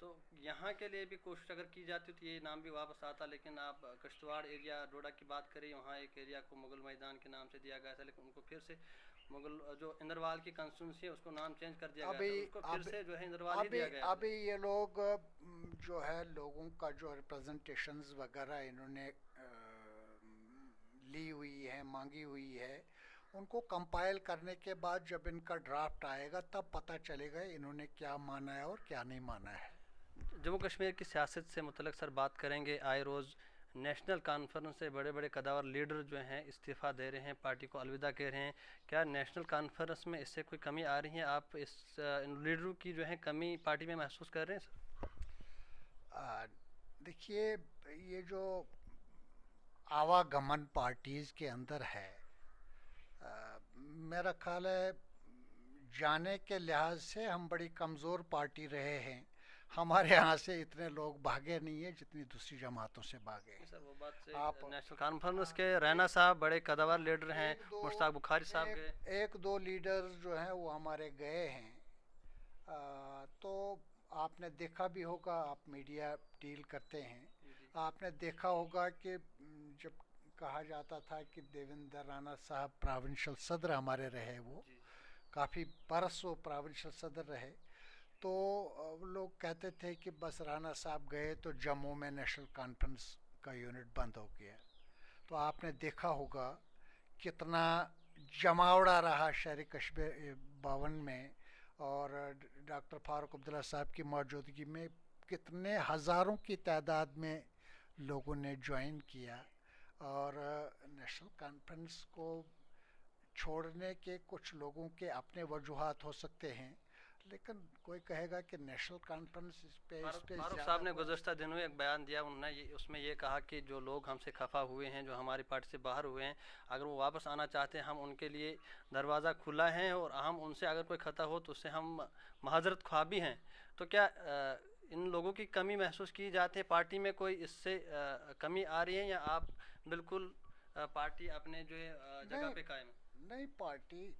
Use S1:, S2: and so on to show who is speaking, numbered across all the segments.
S1: تو یہاں کے لیے بھی کوشش اگر کی جاتی تو یہ نام بھی واپس آتا، لیکن آپ کشتواڑ ایریا ڈوڈا کی بات کریں، وہاں ایک ایریا کو مغل میدان کے نام سے دیا گیا تھا، لیکن ان کو پھر سے مغل جو اندروال کی کنسٹیٹوئنسی ہے اس کو نام چینج کر دیا گیا تھا،
S2: ابھی
S1: اس کو پھر
S2: اب
S1: سے جو ہے اندروال ہی
S2: ابھی
S1: دیا گیا
S2: ابھی یہ لوگ جو ہے لوگوں کا جو ریپرزنٹیشنز وغیرہ انہوں نے لی ہوئی ہے، مانگی ہوئی ہے، ان کو کمپائل کرنے کے بعد جب ان کا ڈرافٹ آئے گا تب پتہ چلے گا انہوں نے کیا مانا ہے اور کیا نہیں مانا ہے۔
S1: جموں کشمیر کی سیاست سے متعلق سر بات کریں گے، آئے روز نیشنل کانفرنس سے بڑے بڑے قداور لیڈر جو ہیں استعفیٰ دے رہے ہیں، پارٹی کو الوداع کہہ رہے ہیں، کیا نیشنل کانفرنس میں اس سے کوئی کمی آ رہی ہے؟ آپ اس ان لیڈروں کی جو ہے کمی پارٹی میں محسوس کر رہے ہیں سر؟
S2: دیکھیے، یہ جو آواگمن پارٹیز کے اندر ہے، میرا خیال ہے جانے کے لحاظ سے ہم بڑی کمزور پارٹی رہے ہیں، ہمارے یہاں سے اتنے لوگ بھاگے نہیں ہیں جتنی دوسری جماعتوں سے بھاگے ہیں۔
S1: سر وہ بات سے
S2: آپ
S1: نیشنل کانفرنس کے رینا صاحب بڑے قداور لیڈر ہیں،
S2: ایک دو
S1: مشتاق بخاری صاحب
S2: ایک
S1: گئے۔
S2: ایک دو لیڈرز جو ہیں وہ ہمارے گئے ہیں، تو آپ نے دیکھا بھی ہوگا، آپ میڈیا ڈیل کرتے ہیں، آپ نے دیکھا ہوگا کہ جب کہا جاتا تھا کہ دیویندر رانا صاحب پراونشل صدر ہمارے رہے، وہ کافی برس وہ پراونشل صدر رہے، تو لوگ کہتے تھے کہ بس رانا صاحب گئے تو جموں میں نیشنل کانفرنس کا یونٹ بند ہو گیا۔ تو آپ نے دیکھا ہوگا کتنا جماوڑا رہا شہر کشمیر 52 میں، اور ڈاکٹر فاروق عبداللہ صاحب کی موجودگی میں کتنے ہزاروں کی تعداد میں لوگوں نے جوائن کیا، اور نیشنل کانفرنس کو چھوڑنے کے کچھ لوگوں کے اپنے وجوہات ہو سکتے ہیں، لیکن کوئی کہے گا کہ نیشنل کانفرنس اس پہ
S1: فاروق
S2: زیادہ
S1: صاحب نے
S2: کوئی
S1: گزشتہ دنوں میں ایک بیان دیا، انہوں نے اس میں یہ کہا کہ جو لوگ ہم سے خفا ہوئے ہیں، جو ہماری پارٹی سے باہر ہوئے ہیں، اگر وہ واپس آنا چاہتے ہیں ہم ان کے لیے دروازہ کھلا ہے، اور ہم ان سے اگر کوئی خطا ہو تو اس سے ہم معذرت خواہ بھی ہیں۔ تو کیا ان لوگوں کی کمی محسوس کی جاتی ہے پارٹی میں؟ کوئی اس سے کمی آ رہی ہے، یا آپ بالکل پارٹی اپنے جو ہے جگہ
S2: نہیں
S1: پہ قائم ہے؟
S2: نئی پارٹی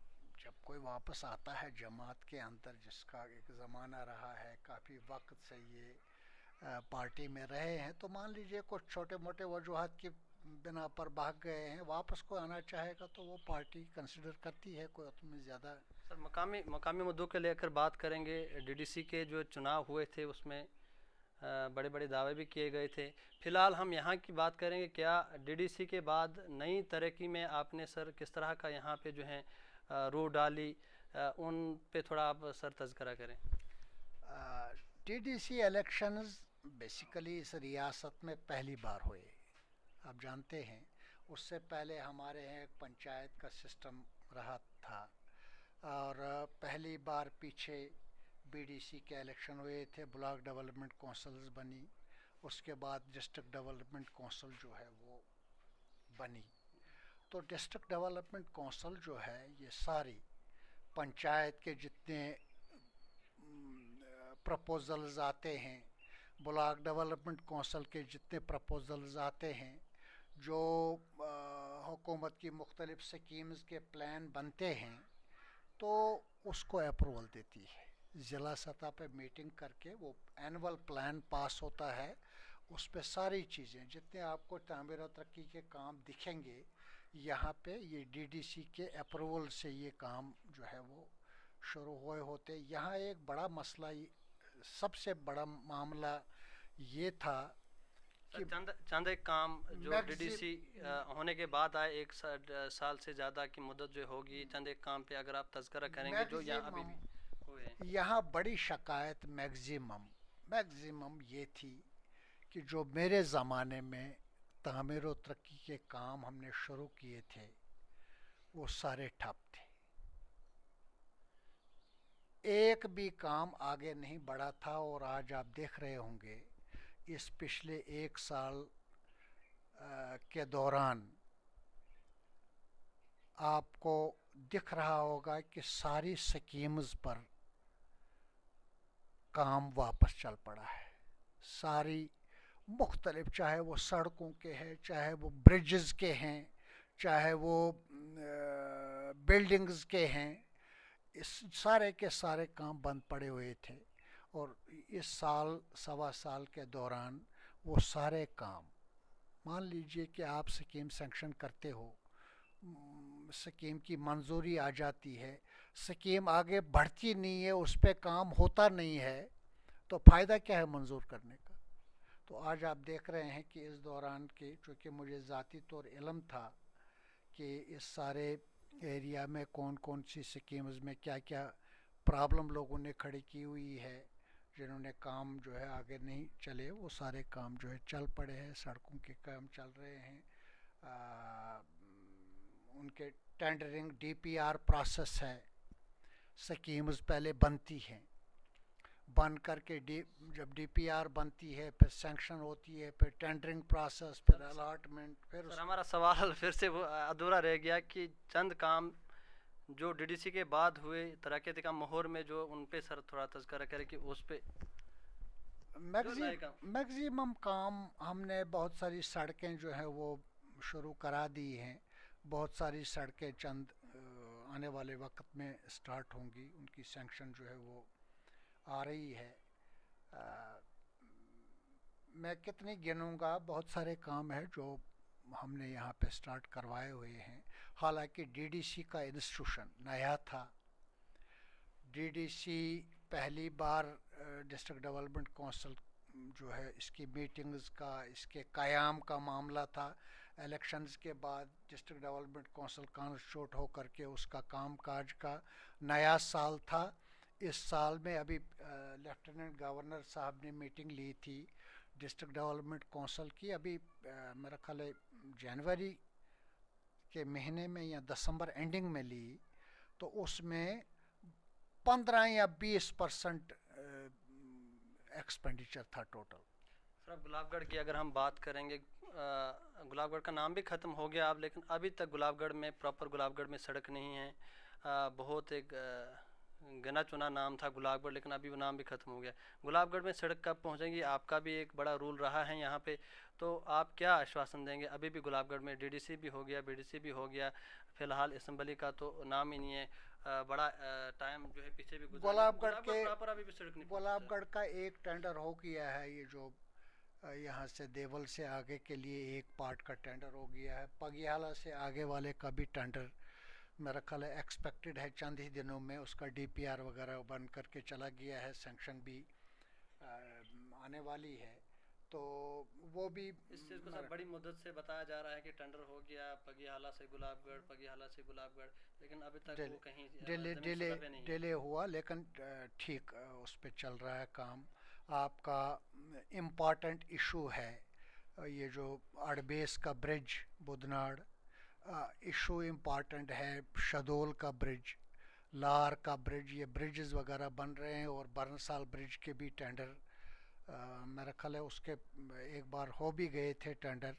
S2: جب کوئی واپس آتا ہے جماعت کے اندر، جس کا ایک زمانہ رہا ہے، کافی وقت سے یہ پارٹی میں رہے ہیں، تو مان لیجئے کچھ چھوٹے موٹے وجوہات کی بنا پر بھاگ گئے ہیں، واپس کوئی آنا چاہے گا تو وہ پارٹی کنسیڈر کرتی ہے، کوئی اتنے زیادہ۔
S1: سر مقامی مدعوں کے لے کر بات کریں گے، ڈی ڈی سی کے جو چناؤ ہوئے تھے اس میں بڑے بڑے دعوے بھی کیے گئے تھے، فی الحال ہم یہاں کی بات کریں گے، کیا ڈی ڈی سی کے بعد نئی ترقی میں آپ نے سر کس طرح کا یہاں پہ جو ہے روح ڈالی، ان پہ تھوڑا آپ سر تذکرہ کریں۔
S2: T D C elections basically اس ریاست میں پہلی بار ہوئے، آپ جانتے ہیں اس سے پہلے ہمارے یہاں ایک پنچایت کا سسٹم رہا تھا، اور پہلی بار پیچھے بی ڈی سی کے الیکشن ہوئے تھے، بلاک ڈیولپمنٹ کونسلز بنی، اس کے بعد ڈسٹرکٹ ڈیولپمنٹ کونسل جو ہے وہ بنی۔ تو ڈسٹرکٹ ڈیولپمنٹ کونسل جو ہے یہ ساری پنچایت کے جتنے پرپوزلز آتے ہیں، بلاک ڈیولپمنٹ کونسل کے جتنے پرپوزلز آتے ہیں، جو حکومت کی مختلف سکیمز کے پلان بنتے ہیں، تو اس کو اپروول دیتی ہے ضلع سطح پہ میٹنگ کر کے، وہ اینول پلان پاس ہوتا ہے، اس پہ ساری چیزیں جتنے آپ کو تعمیر و ترقی کے کام دکھیں گے یہاں پہ، یہ ڈی ڈی سی کے اپروول سے یہ کام جو ہے وہ شروع ہوئے ہوتے۔ یہاں ایک بڑا مسئلہ، سب سے بڑا معاملہ یہ تھا کہ
S1: چند ایک کام جو ڈی ڈی سی ہونے کے بعد آئے، ایک سال سے زیادہ کی مدت جو ہوگی، چند ایک کام پہ اگر آپ تذکرہ کریں گے جو یہاں ابھی بھی ہوئے ہیں۔
S2: یہاں بڑی شکایت میگزیمم یہ تھی کہ جو میرے زمانے میں تعمیر و ترقی کے کام ہم نے شروع کیے تھے وہ سارے ٹھپ تھے، ایک بھی کام آگے نہیں بڑھا تھا، اور آج آپ دیکھ رہے ہوں گے اس پچھلے ایک سال کے دوران آپ کو دکھ رہا ہوگا کہ ساری سکیمز پر کام واپس چل پڑا ہے، ساری مختلف، چاہے وہ سڑکوں کے ہیں، چاہے وہ برجز کے ہیں، چاہے وہ بلڈنگز کے ہیں، اس سارے کے سارے کام بند پڑے ہوئے تھے، اور اس سال سوا سال کے دوران وہ سارے کام، مان لیجئے کہ آپ سکیم سینکشن کرتے ہو، سکیم کی منظوری آ جاتی ہے، سکیم آگے بڑھتی نہیں ہے، اس پہ کام ہوتا نہیں ہے، تو فائدہ کیا ہے منظور کرنے کا؟ تو آج آپ دیکھ رہے ہیں کہ اس دوران کے چونکہ مجھے ذاتی طور علم تھا کہ اس سارے ایریا میں کون کون سی سکیمز میں کیا کیا پرابلم لوگوں نے کھڑی کی ہوئی ہے، جنہوں نے کام جو ہے آگے نہیں چلے، وہ سارے کام جو ہے چل پڑے ہیں، سڑکوں کے کام چل رہے ہیں، ان کے tendering D P R process ہے، سکیمز پہلے بنتی ہیں، بن کر کے جب ڈی پی آر بنتی ہے، پھر سینکشن ہوتی ہے، پھر ٹینڈرنگ پروسیس، پھر الاٹمنٹ، پھر
S1: سر ہمارا سوال پھر سے وہ ادھورا رہ گیا کہ چند کام جو ڈی ڈی سی کے بعد ہوئے ترقیاتی کام مہور میں، جو ان پہ سر تھوڑا تذکرہ کرے کہ اس پہ جو نئے کام.
S2: میگزیمم کام ہم نے بہت ساری سڑکیں جو ہیں وہ شروع کرا دی ہیں، بہت ساری سڑکیں چند آنے والے وقت میں سٹارٹ ہوں گی، ان کی سینکشن جو ہے وہ آ رہی ہے. میں کتنی گنوں گا، بہت سارے کام ہیں جو ہم نے یہاں پہ سٹارٹ کروائے ہوئے ہیں. حالانکہ ڈی ڈی سی کا انسٹیٹیوشن نیا تھا، ڈی ڈی سی پہلی بار ڈسٹرکٹ ڈیولپمنٹ کونسل جو ہے اس کی میٹنگز کا، اس کے قیام کا معاملہ تھا. الیکشنز کے بعد ڈسٹرکٹ ڈیولپمنٹ کونسل کانسٹیٹیوٹ ہو کر کے اس کا کام کاج کا نیا سال تھا. اس سال میں ابھی لیفٹیننٹ گورنر صاحب نے میٹنگ لی تھی ڈسٹرکٹ ڈیولپمنٹ کونسل کی، ابھی میرا خیال ہے جنوری کے مہینے میں یا دسمبر اینڈنگ میں لی، تو اس میں 15 یا 20% ایکسپینڈیچر تھا ٹوٹل.
S1: سر اب گلاب گڑھ کی اگر ہم بات کریں گے، گلاب گڑھ کا نام بھی ختم ہو گیا اب، لیکن ابھی تک گلاب گڑھ میں پراپر گلاب گڑھ میں سڑک نہیں ہے. بہت ایک گنا چنا نام تھا گلاب گڑھ، لیکن ابھی وہ نام بھی ختم ہو گیا. گلاب گڑھ میں سڑک کب پہنچیں گی؟ آپ کا بھی ایک بڑا رول رہا ہے یہاں پہ، تو آپ کیا آشواسن دیں گے؟ ابھی بھی گلاب گڑھ میں ڈی ڈی سی بھی ہو گیا، بی ڈی سی بھی ہو گیا، فی الحال اسمبلی کا تو نام ہی نہیں ہے. بڑا ٹائم جو ہے پیچھے بھی گزرا،
S2: گلاب گڑھ کے
S1: پراپر ابھی بھی سڑک نہیں
S2: گلاب
S1: پہنچی.
S2: گڑھ کا ایک ٹینڈر ہو گیا ہے، یہ جو یہاں سے دیول سے آگے کے لیے ایک پارٹ کا ٹینڈر ہو گیا ہے. پگیالہ سے آگے والے کا بھی ٹینڈر میرا خیال ہے ایکسپیکٹڈ ہے چند ہی دنوں میں، اس کا ڈی پی آر وغیرہ بن کر کے چلا گیا ہے، سینکشن بھی آنے والی ہے. تو وہ بھی
S1: اس چیز کو سر بڑی مدت سے بتایا جا رہا ہے کہ ٹینڈر ہو گیا پگیالہ سے گلاب گڑھ، پگیالہ سے گلاب گڑھ، لیکن ابھی تک وہ کہیں زمین سطح پہ نہیں ہے.
S2: ڈیلے ہوا، لیکن ٹھیک اس پہ چل رہا ہے کام. آپ کا امپورٹنٹ ایشو ہے یہ جو اڑبیس کا برج بدناڑ ایشو امپارٹنٹ ہے، شدول کا برج، لار کا برج، یہ برجز وغیرہ بن رہے ہیں. اور برنسال برج کے بھی ٹینڈر میرا خیال ہے اس کے ایک بار ہو بھی گئے تھے ٹینڈر،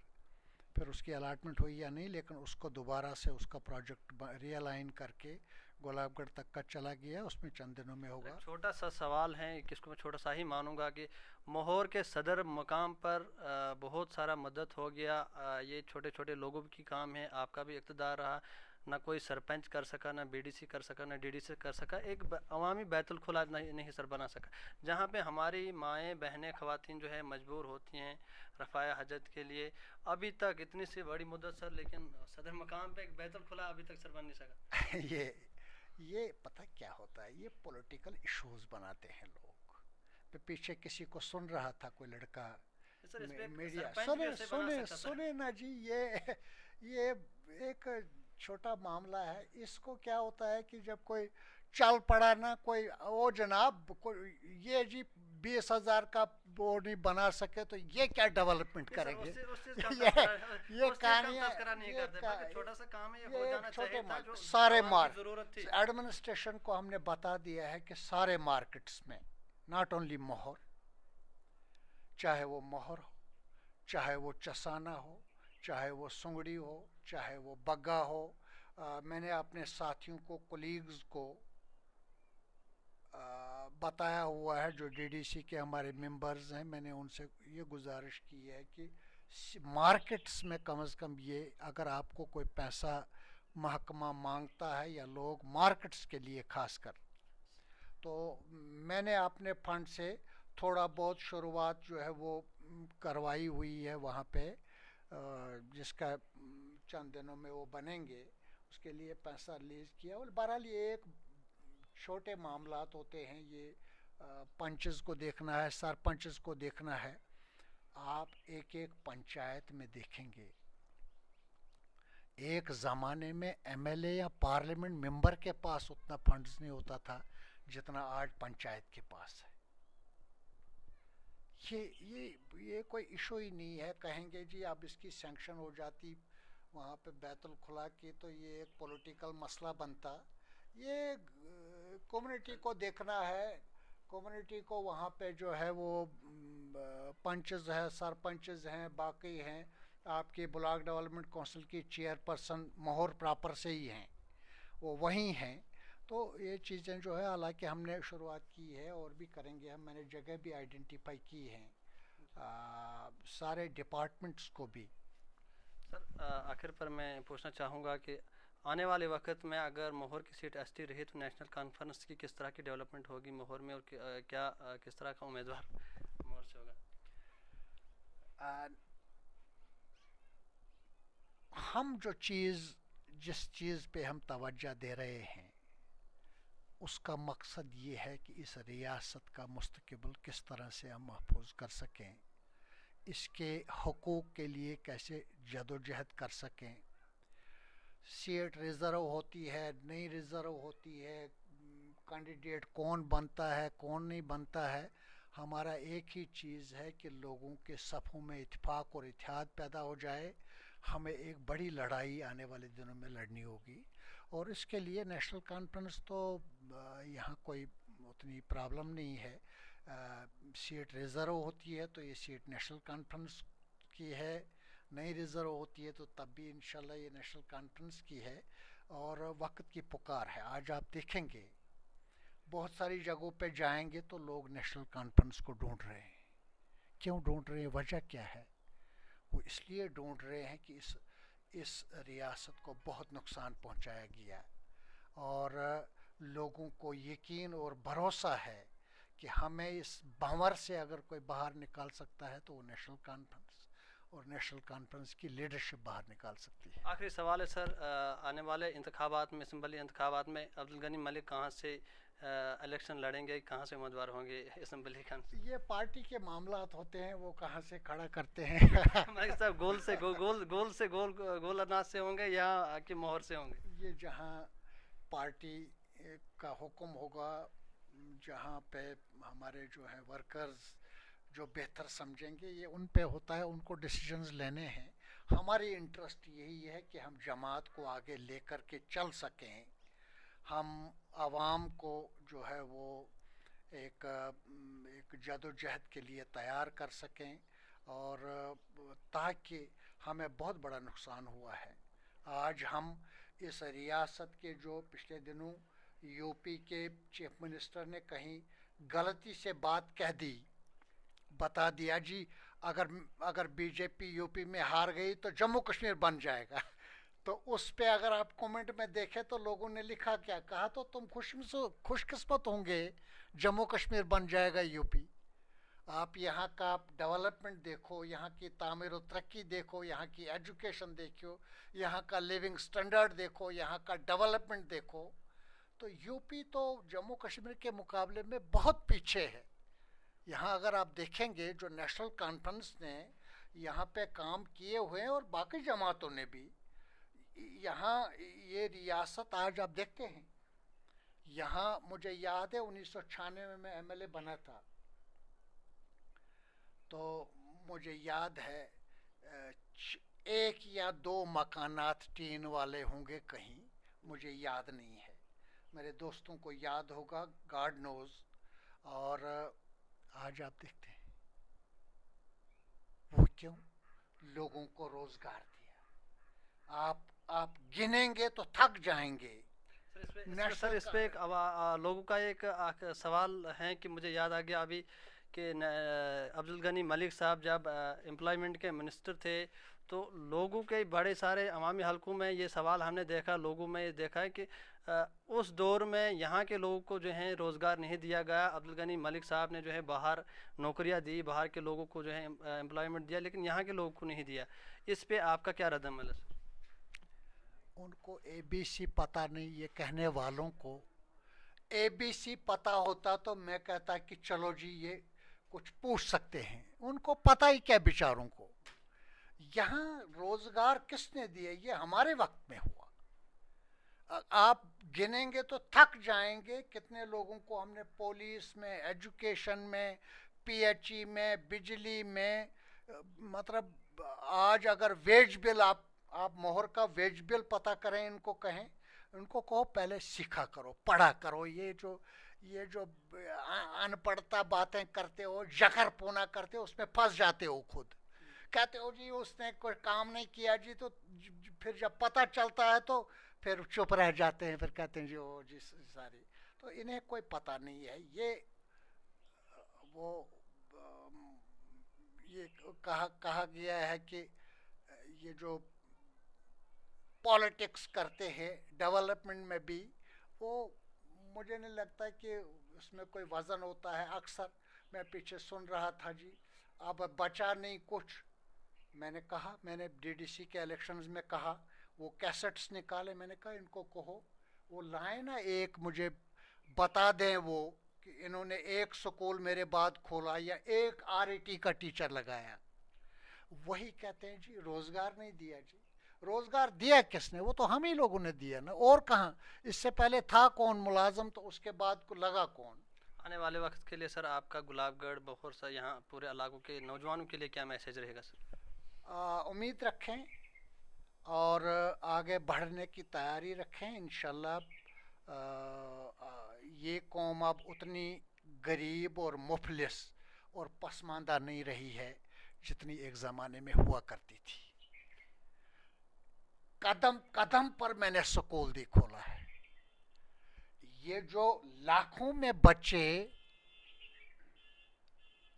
S2: پھر اس کی الاٹمنٹ ہوئی یا نہیں، لیکن اس کو دوبارہ سے اس کا پروجیکٹ ری الائن کر کے گلاب گڑھ تک کا چلا گیا، اس میں چند دنوں میں ہوگا.
S1: ایک چھوٹا سا سوال ہے کس کو میں چھوٹا سا ہی مانوں گا کہ مہور کے صدر مقام پر بہت سارا مدد ہو گیا، یہ چھوٹے چھوٹے لوگوں کی کام ہے، آپ کا بھی اقتدار رہا، نہ کوئی سرپنچ کر سکا، نہ بی ڈی سی کر سکا، نہ ڈی ڈی سی کر سکا، ایک عوامی بیت الخلا نہیں سر بنا سکا، جہاں پہ ہماری مائیں بہنیں خواتین جو ہے مجبور ہوتی ہیں رفع حاجت کے لیے. ابھی تک اتنی سی بڑی مدت سر، لیکن صدر مقام پہ ایک بیت الخلا ابھی تک سر بن نہیں سکا.
S2: یہ پتہ کیا ہوتا ہے، یہ پولیٹیکل ایشوز بناتے ہیں لوگ. میں پیچھے کسی کو سن رہا تھا، کوئی لڑکا میڈیا، سنے نا جی، یہ ایک چھوٹا معاملہ ہے. اس کو کیا ہوتا ہے کہ جب کوئی چل پڑا نا، کوئی او جناب یہ جی 20,000 کا وہ نہیں بنا سکے تو یہ کیا ڈیولپمنٹ کریں گے. یہ کہانیاں، چھوٹے سارے ایڈمنسٹریشن کو ہم نے بتا دیا ہے کہ سارے مارکیٹس میں، ناٹ اونلی مہور، چاہے وہ مہر ہو، چاہے وہ چسانہ ہو، چاہے وہ سنگڑی ہو، چاہے وہ بگا ہو، میں نے اپنے ساتھیوں کو، کولیگز کو بتایا ہوا ہے جو ڈی ڈی سی کے ہمارے ممبرز ہیں، میں نے ان سے یہ گزارش کی ہے کہ مارکیٹس میں کم از کم یہ اگر آپ کو کوئی پیسہ محکمہ مانگتا ہے یا لوگ مارکیٹس کے لیے خاص کر، تو میں نے اپنے فنڈ سے تھوڑا بہت شروعات جو ہے وہ کروائی ہوئی ہے وہاں پہ، جس کا چند دنوں میں وہ بنیں گے، اس کے لیے پیسہ ریلیز کیا۔ اور بہرحال یہ ایک چھوٹے معاملات ہوتے ہیں، یہ پنچز کو دیکھنا ہے، سرپنچز کو دیکھنا ہے۔ آپ ایک ایک پنچایت میں دیکھیں گے، ایک زمانے میں ایم ایل اے یا پارلیمنٹ ممبر کے پاس اتنا فنڈز نہیں ہوتا تھا جتنا آج پنچایت کے پاس ہے۔ یہ کوئی ایشو ہی نہیں ہے، کہیں گے جی اب اس کی سینکشن ہو جاتی وہاں پہ بیت الخلا کی تو یہ ایک پولیٹیکل مسئلہ بنتا۔ یہ کمیونٹی کو دیکھنا ہے، کمیونٹی کو وہاں پہ جو ہے وہ پنچز ہیں، سرپنچز ہیں، باقی ہیں، آپ کی بلاک ڈیولپمنٹ کونسل کی چیئر پرسن مہور پراپر سے ہی ہیں، وہ وہیں ہیں۔ تو یہ چیزیں جو ہے حالانکہ ہم نے شروعات کی ہے اور بھی کریں گے، ہم میں نے جگہ بھی آئیڈینٹیفائی کی ہیں سارے ڈپارٹمنٹس کو بھی۔
S1: سر آخر پر میں پوچھنا چاہوں گا کہ آنے والے وقت میں اگر مہور کی سیٹ ایس ٹی رہی تو نیشنل کانفرنس کی کس طرح کی ڈیولپمنٹ ہوگی مہور میں، اور کیا کس طرح کا امیدوار مہور سے ہوگا؟
S2: ہم جس چیز پہ ہم توجہ دے رہے ہیں اس کا مقصد یہ ہے کہ اس ریاست کا مستقبل کس طرح سے ہم محفوظ کر سکیں، اس کے حقوق کے لیے کیسے جدوجہد کر سکیں۔ سیٹ ریزرو ہوتی ہے، نہیں ریزرو ہوتی ہے، کینڈیڈیٹ کون بنتا ہے کون نہیں بنتا ہے، ہمارا ایک ہی چیز ہے کہ لوگوں کے صفوں میں اتفاق اور اتحاد پیدا ہو جائے۔ ہمیں ایک بڑی لڑائی آنے والے دنوں میں لڑنی ہوگی، اور اس کے لیے نیشنل کانفرنس تو یہاں کوئی اتنی پرابلم نہیں ہے۔ سیٹ ریزرو ہوتی ہے تو یہ سیٹ نیشنل کانفرنس کی ہے، نہیں ریزرو ہوتی ہے تو تب بھی انشاءاللہ یہ نیشنل کانفرنس کی ہے، اور وقت کی پکار ہے۔ آج آپ دیکھیں گے بہت ساری جگہوں پہ جائیں گے تو لوگ نیشنل کانفرنس کو ڈھونڈ رہے ہیں۔ کیوں ڈھونڈ رہے ہیں؟ وجہ کیا ہے؟ وہ اس لیے ڈھونڈ رہے ہیں کہ اس ریاست کو بہت نقصان پہنچایا گیا، اور لوگوں کو یقین اور بھروسہ ہے کہ ہمیں اس بھنور سے اگر کوئی باہر نکال سکتا ہے تو وہ نیشنل کانفرنس، اور نیشنل کانفرنس کی لیڈرشپ باہر نکال سکتی ہے۔
S1: آخری سوال ہے سر، آنے والے انتخابات میں، اسمبلی انتخابات میں عبدالغنی ملک کہاں سے الیکشن لڑیں گے، کہاں سے امیدوار ہوں گے اسمبلی کا؟
S2: یہ پارٹی کے معاملات ہوتے ہیں، وہ کہاں سے کھڑا کرتے ہیں۔
S1: ملک صاحب گول انداز سے ہوں گے یا کہ مہر سے ہوں گے؟
S2: یہ جہاں پارٹی کا حکم ہوگا، جہاں پہ ہمارے جو ہیں ورکرز جو بہتر سمجھیں گے، یہ ان پہ ہوتا ہے، ان کو ڈیسیجنز لینے ہیں۔ ہماری انٹرسٹ یہی ہے کہ ہم جماعت کو آگے لے کر کے چل سکیں، ہم عوام کو جو ہے وہ ایک جدوجہد کے لیے تیار کر سکیں، اور تاکہ ہمیں بہت بڑا نقصان ہوا ہے۔ آج ہم اس ریاست کے جو پچھلے دنوں یو پی کے چیف منسٹر نے کہیں غلطی سے بات کہہ دی، بتا دیا جی اگر B J P U P میں ہار گئی تو جموں کشمیر بن جائے گا، تو اس پہ اگر آپ کومنٹ میں دیکھیں تو لوگوں نے لکھا کیا، کہا تو تم خوش قسمت ہوں گے، جموں کشمیر بن جائے گا یو پی۔ آپ یہاں کا ڈیولپمنٹ دیکھو، یہاں کی تعمیر و ترقی دیکھو، یہاں کی ایجوکیشن دیکھو، یہاں کا لیونگ سٹینڈرڈ دیکھو، یہاں کا ڈیولپمنٹ دیکھو، تو یو پی تو جموں کشمیر کے مقابلے میں بہت پیچھے ہے۔ یہاں اگر آپ دیکھیں گے جو نیشنل کانفرنس نے یہاں پہ کام کیے ہوئے ہیں، اور باقی جماعتوں نے بھی، یہاں یہ ریاست آج آپ دیکھتے ہیں، یہاں مجھے یاد ہے 1996 میں ایم ایل اے بنا تھا، تو مجھے یاد ہے ایک یا دو مکانات ٹین والے ہوں گے کہیں، مجھے یاد نہیں ہے، میرے دوستوں کو یاد ہوگا، گاڈ نوز۔ اور آج آپ دیکھتے ہیں وہ کیوں؟ لوگوں کو روزگار دیا۔ آپ گنیں گے تو تھک جائیں گے۔
S1: سر اس پہ ایک لوگوں کا ایک سوال ہے کہ مجھے یاد آ گیا ابھی کہ عبدالغنی ملک صاحب جب امپلائمنٹ کے منسٹر تھے تو لوگوں کے بڑے سارے عوامی حلقوں میں یہ سوال ہم نے دیکھا، لوگوں میں یہ دیکھا ہے کہ اس دور میں یہاں کے لوگوں کو جو ہے روزگار نہیں دیا گیا. عبدالغنی ملک صاحب نے جو ہے باہر نوکریاں دی، باہر کے لوگوں کو جو ہے امپلائمنٹ دیا، لیکن یہاں کے لوگوں کو نہیں دیا. اس پہ آپ کا کیا رد عمل ہے سر؟
S2: ان کو اے بی سی پتہ نہیں، یہ کہنے والوں کو اے بی سی پتہ ہوتا تو میں کہتا کہ چلو جی یہ کچھ پوچھ سکتے ہیں. ان کو پتہ ہی کیا بیچاروں کو. یہاں روزگار کس نے دیے؟ یہ ہمارے وقت میں ہوا. آپ گنیں گے تو تھک جائیں گے کتنے لوگوں کو ہم نے پولیس میں، ایجوکیشن میں، پی ایچ ای میں، بجلی میں. مطلب آج اگر ویج بل آپ مہر کا ویج بل پتہ کریں، ان کو کہیں، ان کو کہو پہلے سیکھا کرو، پڑھا کرو. یہ جو ان پڑھتا باتیں کرتے ہو، جکر پونا کرتے ہو، اس میں پھنس جاتے ہو خود. کہتے ہو جی اس نے کوئی کام نہیں کیا جی، تو پھر جب پتہ چلتا ہے تو پھر چپ رہ جاتے ہیں، پھر کہتے ہیں جی او جی ساری. تو انہیں کوئی پتہ نہیں ہے. وہ یہ کہا گیا ہے کہ یہ جو پالیٹکس کرتے ہیں ڈیولپمنٹ میں بھی، وہ مجھے نہیں لگتا کہ اس میں کوئی وزن ہوتا ہے. اکثر میں پیچھے سن رہا تھا جی اب بچا نہیں کچھ. میں نے کہا، میں نے ڈی ڈی سی کے الیکشنز میں کہا، وہ کیسٹس نکالے، میں نے کہا ان کو کہو وہ لائیں نا ایک مجھے بتا دیں وہ کہ انہوں نے ایک سکول میرے بعد کھولا یا ایک آر ای ٹی کا ٹیچر لگایا. وہی کہتے ہیں جی روزگار نہیں دیا. جی روزگار دیا کس نے؟ وہ تو ہم ہی لوگوں نے دیا نا، اور کہاں؟ اس سے پہلے تھا کون ملازم، تو اس کے بعد کو لگا کون؟
S1: آنے والے وقت کے لیے سر آپ کا گلاب گڑھ، بخور سا، یہاں پورے علاقوں کے نوجوانوں کے لیے کیا میسیج رہے گا سر؟
S2: امید رکھیں اور آگے بڑھنے کی تیاری رکھیں. انشاءاللہ یہ قوم اب اتنی غریب اور مفلس اور پسماندہ نہیں رہی ہے جتنی ایک زمانے میں ہوا کرتی تھی. قدم قدم پر میں نے سکول دی کھولا ہے. یہ جو لاکھوں میں بچے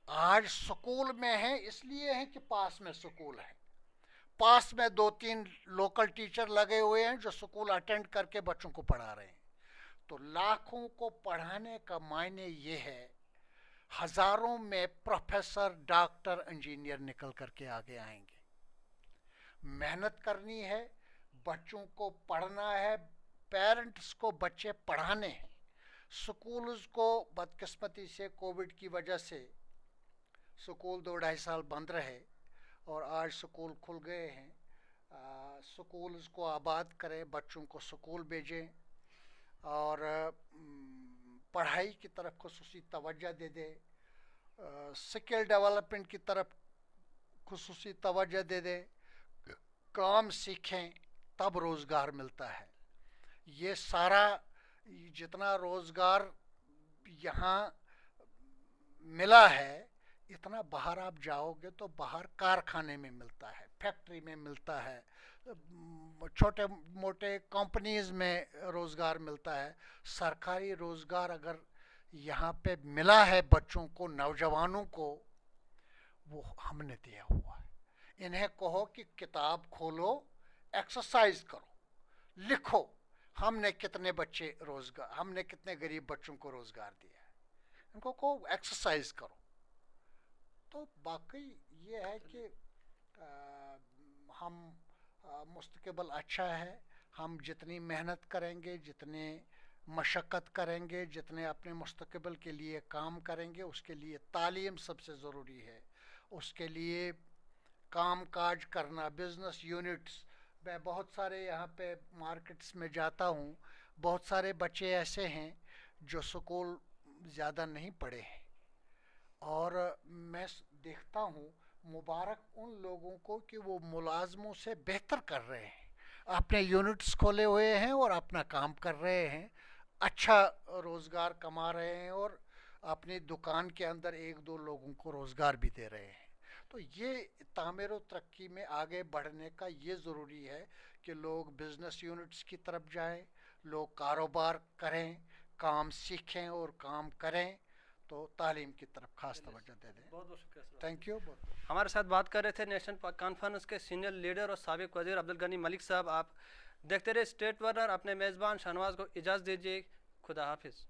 S2: آج سکول میں ہیں، اس لیے ہیں کہ پاس میں سکول ہے، پاس میں 2-3 لوکل ٹیچر لگے ہوئے ہیں جو سکول اٹینڈ کر کے بچوں کو پڑھا رہے ہیں. تو لاکھوں کو پڑھانے کا معنی یہ ہے ہزاروں میں پروفیسر، ڈاکٹر، انجینئر نکل کر کے آگے آئیں گے. محنت کرنی ہے، بچوں کو پڑھنا ہے، پیرنٹس کو بچے پڑھانے ہیں. سکولز کو بدقسمتی سے کووڈ کی وجہ سے سکول 2-2.5 سال بند رہے اور آج سکول کھل گئے ہیں. سکولز کو آباد کریں، بچوں کو سکول بھیجیں اور پڑھائی کی طرف خصوصی توجہ دے دیں. سکل ڈیولپمنٹ کی طرف خصوصی توجہ دے دیں. کام سیکھیں تب روزگار ملتا ہے. یہ سارا جتنا روزگار یہاں ملا ہے، اتنا باہر آپ جاؤ گے تو باہر کارخانے میں ملتا ہے، فیکٹری میں ملتا ہے، چھوٹے موٹے کمپنیز میں روزگار ملتا ہے. سرکاری روزگار اگر یہاں پہ ملا ہے بچوں کو، نوجوانوں کو، وہ ہم نے دیا ہوا ہے. انہیں کہو کہ کتاب کھولو، ایکسرسائز کرو، لکھو ہم نے کتنے بچے روزگار، ہم نے کتنے غریب بچوں کو روزگار دیا ہے. ان کو کہو ایکسرسائز کرو. تو باقی یہ ہے کہ ہم مستقبل اچھا ہے. ہم جتنی محنت کریں گے، جتنے مشقت کریں گے، جتنے اپنے مستقبل کے لیے کام کریں گے، اس کے لیے تعلیم سب سے ضروری ہے. اس کے لیے کام کاج کرنا، بزنس یونٹس. میں بہت سارے یہاں پہ مارکیٹس میں جاتا ہوں، بہت سارے بچے ایسے ہیں جو سکول زیادہ نہیں پڑھے ہیں، اور میں دیکھتا ہوں مبارک ان لوگوں کو کہ وہ ملازموں سے بہتر کر رہے ہیں، اپنے یونٹس کھولے ہوئے ہیں اور اپنا کام کر رہے ہیں، اچھا روزگار کما رہے ہیں اور اپنی دکان کے اندر 1-2 لوگوں کو روزگار بھی دے رہے ہیں. تو یہ تعمیر و ترقی میں آگے بڑھنے کا یہ ضروری ہے کہ لوگ بزنس یونٹس کی طرف جائیں، لوگ کاروبار کریں، کام سیکھیں اور کام کریں. تو تعلیم کی طرف خاص توجہ دے دیں.
S1: بہت بہت شکریہ سر.
S2: Thank you.
S1: ہمارے ساتھ بات کر رہے تھے نیشنل کانفرنس کے سینئر لیڈر اور سابق وزیر عبدالغنی ملک صاحب. آپ دیکھتے رہے اسٹیٹ ورنر. اپنے میزبان شاہنواز کو اجازت دیجیے. خدا حافظ.